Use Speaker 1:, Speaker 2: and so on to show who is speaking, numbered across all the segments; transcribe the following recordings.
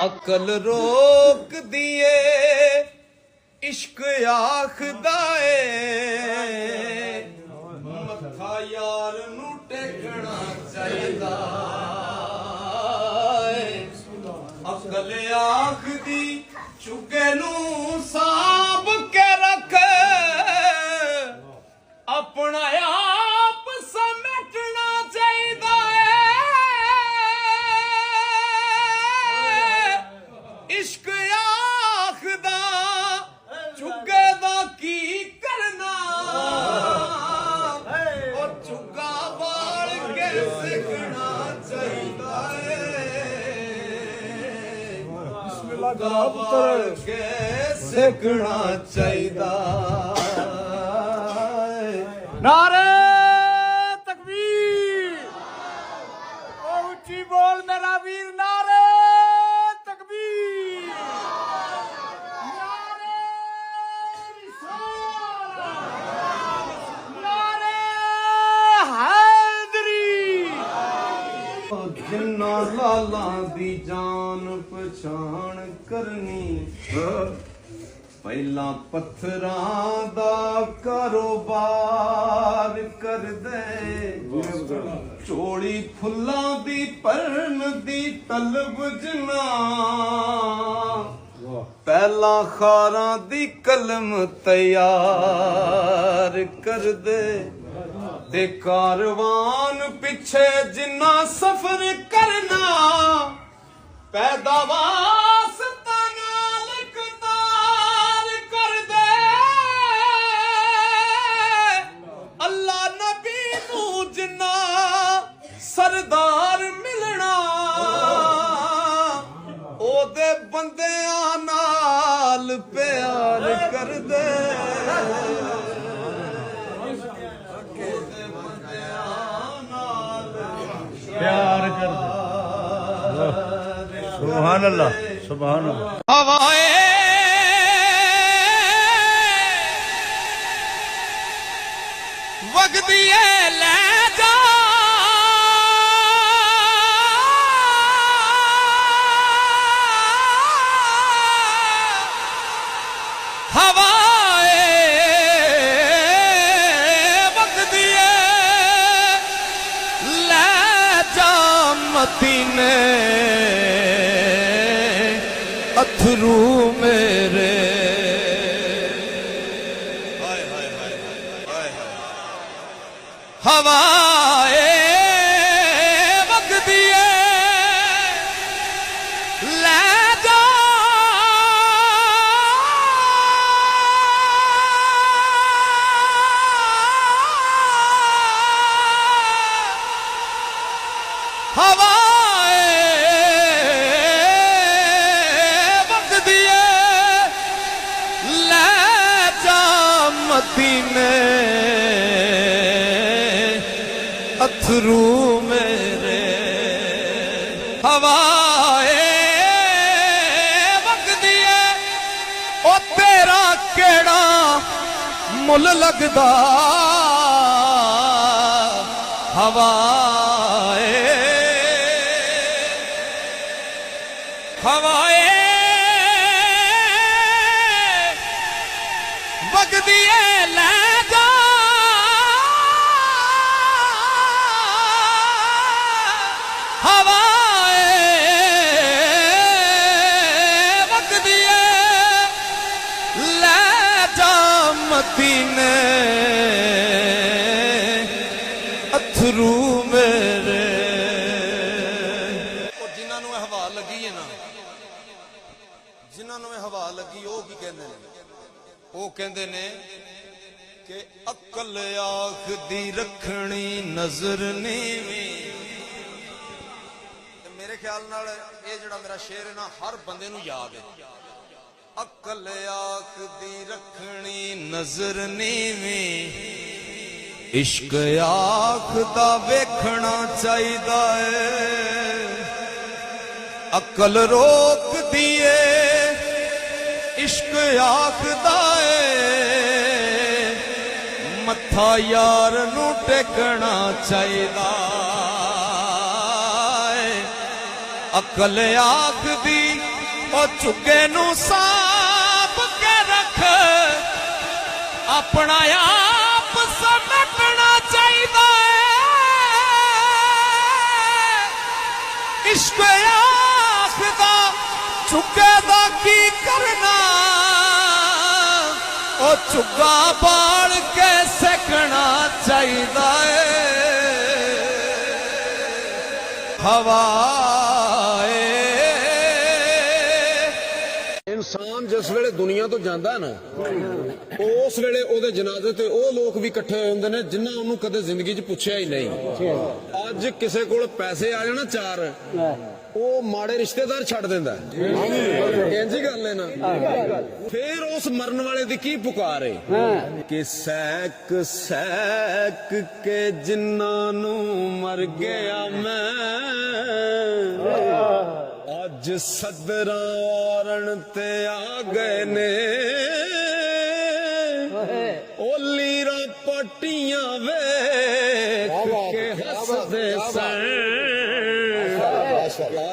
Speaker 1: अकल रोक दिए इश्क आखदा ए मत्था यार नू टेकना चाहिदा अकल आखदी चुके नू सांभ के रख अपना आप समेटना चाहिदा इश्क आखदा चुगे दा की करना और चुगा बाल के सिखना चाहिदा चुगा बाल के सिखना चाहिदा नारे तकबीर ओ ऊंची बोल मेरा वीर नारे तकबीर नारे रिसालत नारे हैदरी जिन्ना लाला दी जान पछाण करनी ਪਹਿਲਾਂ ਪੱਥਰਾਂ ਦਾ ਕਾਰੋਬਾਰ ਕਰਦੇ ਚੋਲੀ ਫੁੱਲਾਂ ਦੀ ਭਰਨ ਦੀ ਤਲਬ ਜਨਾ ਪਹਿਲਾਂ ਖਾਰਾਂ ਦੀ ਕਲਮ ਤਿਆਰ ਕਰਦੇ ਤੇ ਕਾਰਵਾਨ ਪਿੱਛੇ ਜਿੰਨਾ ਸਫ਼ਰ ਕਰਨਾ ਪੈਦਾਵਾਰ सरदार मिलना ओदे बंदियां नाल प्यार कर दे प्यार कर दे सुभान अल्लाह सुभान अल्लाह हवाए वगदी ले जा हवाए वगदी ले जा मदीने अथरू मेरे हवाए वगदी ले जा हवाए वगदी ले जा मदीने अथरू मेरे हवाए वगदी ओ तेरा केड़ा मुल लगदा हवाए हवाए वगदी ले जा हवाए वगदी ले जा मदीने अथरू मेरे जिन्हां नूं हवा लगी है ना जिन्हां नूं हवा लगी वो की कहंदे ने वो कहंदे ने कि अकल आखदी रखनी नजर नीवी मेरे ख्याल नाल ये जिहड़ा मेरा शेर है ना हर बंदे नूं याद है अकल आखदी रखनी नजर नीवी इश्क आखदा वेखना चाहिदा है अकल रोक दिए इश्क आखदा है मत्था यार नू टेकना चाहिदा अकल आखदी ਝੁੱਗੇ ਨੂੰ ਸਾਂਭ ਕੇ ਰੱਖ, ਆਪਣਾ ਆਪ ਸਮਟਣਾ ਚਾਹੀਦਾ ਏ। ਇਸ਼ਕ ਆਖਦਾ ਝੁੱਗੇ ਦਾ ਕੀ ਕਰਨਾ, ਉਹ ਝੁੱਗਾ ਬਾਲ ਕੇ ਸੇਕਣਾ ਚਾਹੀਦਾ ਏ। ਹਵਾ
Speaker 2: ਇਨਸਾਨ ਜਿਸ ਵੇਲੇ ਦੁਨੀਆ ਤੋਂ ਜਾਂਦਾ ਨਾ, ਉਸ ਵੇਲੇ ਉਹਦੇ ਜਨਾਜ਼ੇ ਤੇ ਉਹ ਲੋਕ ਵੀ ਇਕੱਠੇ ਹੋਏ ਹੁੰਦੇ ਨੇ ਜਿਨ੍ਹਾਂ ਉਹਨੂੰ ਕਦੇ ਜ਼ਿੰਦਗੀ 'ਚ ਪੁੱਛਿਆ ਹੀ ਨਹੀਂ। ਅੱਜ ਕਿਸੇ ਕੋਲ ਪੈਸੇ ਆ ਜਾਣ ਚਾਰ, ਉਹ ਮਾੜੇ ਰਿਸ਼ਤੇਦਾਰ ਛੱਡ ਦਿੰਦਾ। ਇੰਝ ਹੀ ਗੱਲ ਹੈ ਨਾ। ਫੇਰ ਉਸ ਮਰਨ ਵਾਲੇ ਦੀ ਕੀ ਪੁਕਾਰ ਹੈ ਕਿ ਸੈਕ ਸੈਕ ਕੇ ਜਿਨ੍ਹਾਂ ਨੂੰ ਮਰ ਗਿਆ ਮੈਂ, ਅੱਜ ਸਦਰਾਂ ਵਾਰਨ ਤੇ ਆ ਗਏ ਨੇ, ਉਹ ਲੀਰਾਂ ਪੱਟੀਆਂ ਵੇਖ ਕੇ ਹੱਸਦੇ ਸਨ,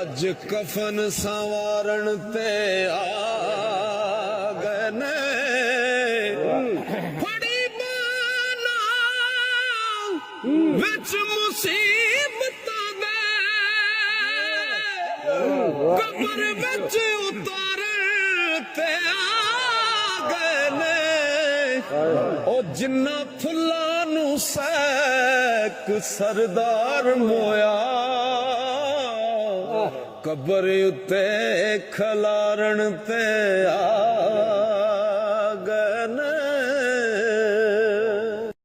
Speaker 2: ਅੱਜ ਕਫਨ ਸੰਵਾਰਨ ਤੇ ਆ ਗਏ ਨੇ। ਫੜੀ ਬਾਨਾ ਵਿੱਚ ਮੁਸੀਬਤਾਂ ਦੇ, ਕਬਰ ਵਿੱਚ ਉਤਾਰਨ ਤੇ ਆ ਗਏ ਨੇ, ਉਹ ਜਿੰਨਾ ਫੁੱਲਾਂ ਨੂੰ ਸੈਕ ਸਰਦਾਰ ਮੋਇਆ, ਕਬਰ ਉੱਤੇ ਖਲਾਰਨ ਤੇ ਆ